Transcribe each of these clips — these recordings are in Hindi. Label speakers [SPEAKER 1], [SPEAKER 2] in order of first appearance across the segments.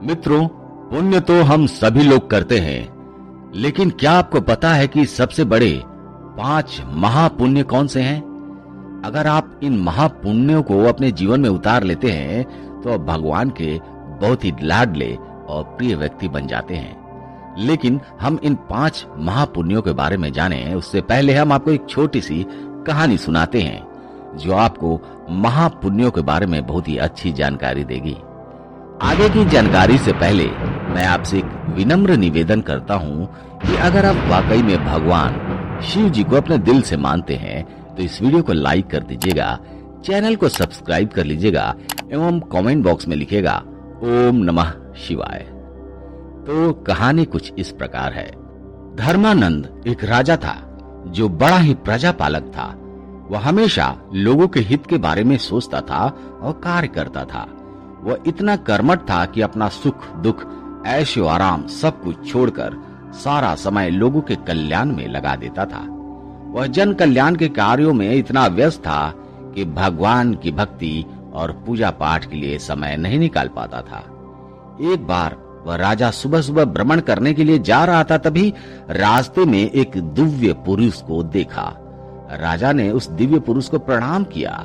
[SPEAKER 1] मित्रों, पुण्य तो हम सभी लोग करते हैं, लेकिन क्या आपको पता है कि सबसे बड़े 5 महापुण्य कौन से हैं? अगर आप इन महापुण्यों को अपने जीवन में उतार लेते हैं तो आप भगवान के बहुत ही लाडले और प्रिय व्यक्ति बन जाते हैं। लेकिन हम इन 5 महापुण्यों के बारे में जानें उससे पहले हम आपको एक छोटी सी कहानी सुनाते हैं जो आपको महापुण्यों के बारे में बहुत ही अच्छी जानकारी देगी। आगे की जानकारी से पहले मैं आपसे एक विनम्र निवेदन करता हूं कि अगर आप वाकई में भगवान शिव जी को अपने दिल से मानते हैं तो इस वीडियो को लाइक कर दीजिएगा, चैनल को सब्सक्राइब कर लीजिएगा एवं कमेंट बॉक्स में लिखिएगा ओम नमः शिवाय। तो कहानी कुछ इस प्रकार है। धर्मानंद एक राजा था जो बड़ा ही प्रजापालक था। वह हमेशा लोगों के हित के बारे में सोचता था और कार्य करता था। वह इतना कर्मठ था कि अपना सुख दुख ऐशो आराम सब कुछ छोड़कर सारा समय लोगों के कल्याण में लगा देता था। वह जन कल्याण के कार्यों में इतना व्यस्त था कि भगवान की भक्ति और पूजा पाठ के लिए समय नहीं निकाल पाता था। एक बार वह राजा सुबह सुबह भ्रमण करने के लिए जा रहा था, तभी रास्ते में एक दिव्य पुरुष को देखा। राजा ने उस दिव्य पुरुष को प्रणाम किया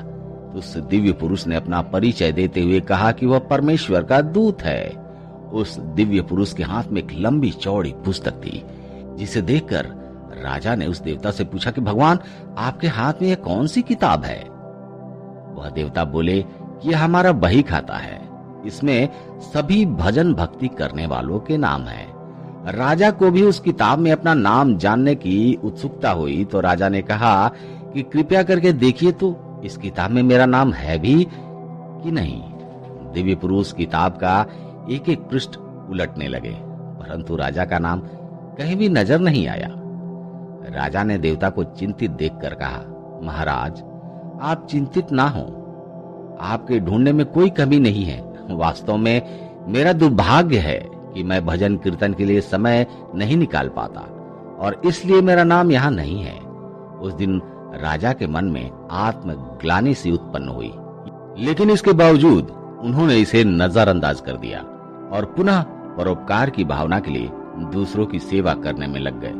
[SPEAKER 1] तो उस दिव्य पुरुष ने अपना परिचय देते हुए कहा कि वह परमेश्वर का दूत है। उस दिव्य पुरुष के हाथ में एक लंबी चौड़ी पुस्तक थी, जिसे देखकर राजा ने उस देवता से पूछा कि भगवान, आपके हाथ में यह कौन सी किताब है? वह देवता बोले कि यह हमारा बही खाता है, इसमें सभी भजन भक्ति करने वालों के नाम है। राजा को भी उस किताब में अपना नाम जानने की उत्सुकता हुई तो राजा ने कहा कि कृपया करके देखिए तो इस किताब में मेरा नाम है भी कि नहीं। दिव्य पुरुष किताब का एक एक पृष्ठ उलटने लगे, परंतु राजा का नाम कहीं भी नजर नहीं आया। राजा ने देवता को चिंतित देखकर कहा, महाराज, आप चिंतित ना हो, आपके ढूंढने में कोई कमी नहीं है। वास्तव में मेरा दुर्भाग्य है कि मैं भजन कीर्तन के लिए समय नहीं निकाल पाता और इसलिए मेरा नाम यहाँ नहीं है। उस दिन राजा के मन में आत्मग्लानि सी उत्पन्न हुई, लेकिन इसके बावजूद उन्होंने इसे नजरअंदाज कर दिया और पुनः परोपकार की भावना के लिए दूसरों की सेवा करने में लग गए।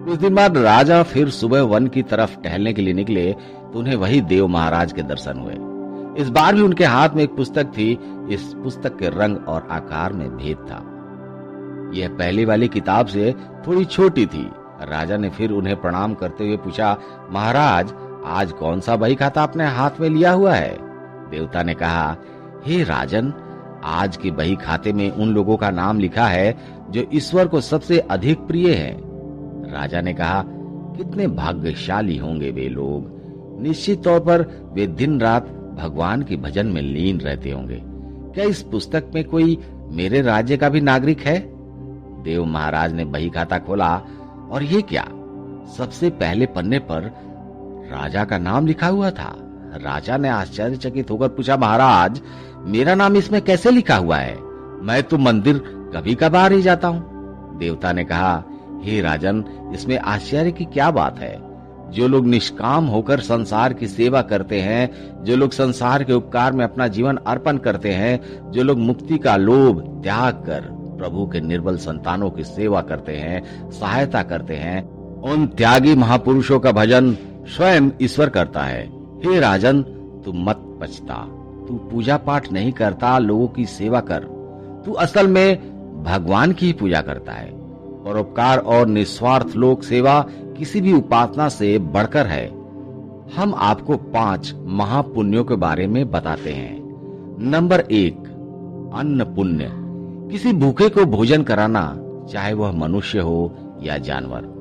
[SPEAKER 1] कुछ दिन बाद राजा फिर सुबह वन की तरफ टहलने के लिए निकले तो उन्हें वही देव महाराज के दर्शन हुए। इस बार भी उनके हाथ में एक पुस्तक थी। इस पुस्तक के रंग और आकार में भेद था। यह पहली वाली किताब से थोड़ी छोटी थी। राजा ने फिर उन्हें प्रणाम करते हुए पूछा, महाराज, आज कौन सा बही खाता आपने हाथ में लिया हुआ है? देवता ने कहा, हे राजन, आज के बही खाते में उन लोगों का नाम लिखा है जो ईश्वर को सबसे अधिक प्रिय है। राजा ने कहा, कितने भाग्यशाली होंगे वे लोग। निश्चित तौर पर वे दिन रात भगवान के भजन में लीन रहते होंगे। क्या इस पुस्तक में कोई मेरे राज्य का भी नागरिक है? देव महाराज ने बही खाता खोला और ये क्या, सबसे पहले पन्ने पर राजा का नाम लिखा हुआ था। राजा ने आश्चर्यचकित होकर पूछा, महाराज, मेरा नाम इसमें कैसे लिखा हुआ है? मैं तो मंदिर कभी कभार ही जाता हूँ। देवता ने कहा, हे राजन, इसमें आश्चर्य की क्या बात है? जो लोग निष्काम होकर संसार की सेवा करते हैं, जो लोग संसार के उपकार में अपना जीवन अर्पण करते हैं, जो लोग मुक्ति का लोभ त्याग कर प्रभु के निर्बल संतानों की सेवा करते हैं, सहायता करते हैं, उन त्यागी महापुरुषों का भजन स्वयं ईश्वर करता है। हे राजन, तू मत पछता, तू पूजा पाठ नहीं करता, लोगों की सेवा कर। तू असल में भगवान की ही पूजा करता है। परोपकार और निस्वार्थ लोक सेवा किसी भी उपासना से बढ़कर है। हम आपको 5 महापुण्यों के बारे में बताते हैं। नंबर 1, अन्न पुण्य। किसी भूखे को भोजन कराना, चाहे वह मनुष्य हो या जानवर,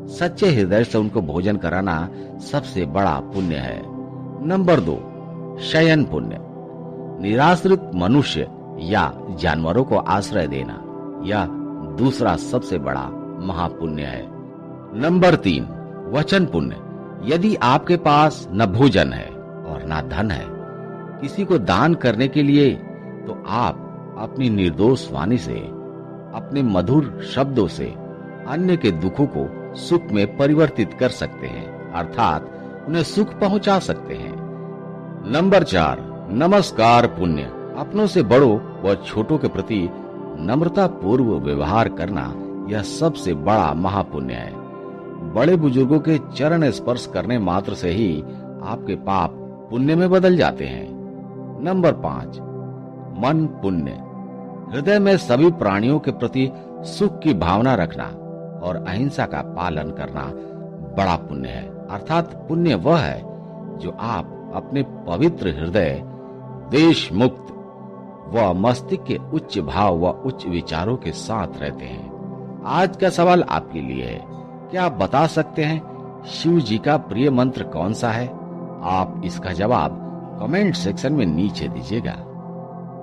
[SPEAKER 1] सच्चे हृदय से उनको भोजन कराना सबसे बड़ा पुण्य है। नंबर 2, शयन पुण्य। निराश्रित मनुष्य या जानवरों को आश्रय देना, यह दूसरा सबसे बड़ा महापुण्य है। नंबर 3, वचन पुण्य। यदि आपके पास न भोजन है और न धन है किसी को दान करने के लिए, तो आप अपनी निर्दोष वाणी से, अपने मधुर शब्दों से अन्य के दुखों को सुख में परिवर्तित कर सकते हैं, अर्थात उन्हें सुख पहुंचा सकते हैं। नंबर 4, नमस्कार पुण्य। अपनों से बड़ों व छोटों के प्रति नम्रता पूर्व व्यवहार करना यह सबसे बड़ा महापुण्य है। बड़े बुजुर्गों के चरण स्पर्श करने मात्र से ही आपके पाप पुण्य में बदल जाते हैं। नंबर 5, मन पुण्य। हृदय में सभी प्राणियों के प्रति सुख की भावना रखना और अहिंसा का पालन करना बड़ा पुण्य है। अर्थात पुण्य वह है जो आप अपने पवित्र हृदय, देश मुक्त व मस्तिष्क के उच्च भाव व उच्च विचारों के साथ रहते हैं। आज का सवाल आपके लिए है, क्या आप बता सकते हैं शिव जी का प्रिय मंत्र कौन सा है? आप इसका जवाब कमेंट सेक्शन में नीचे दीजिएगा।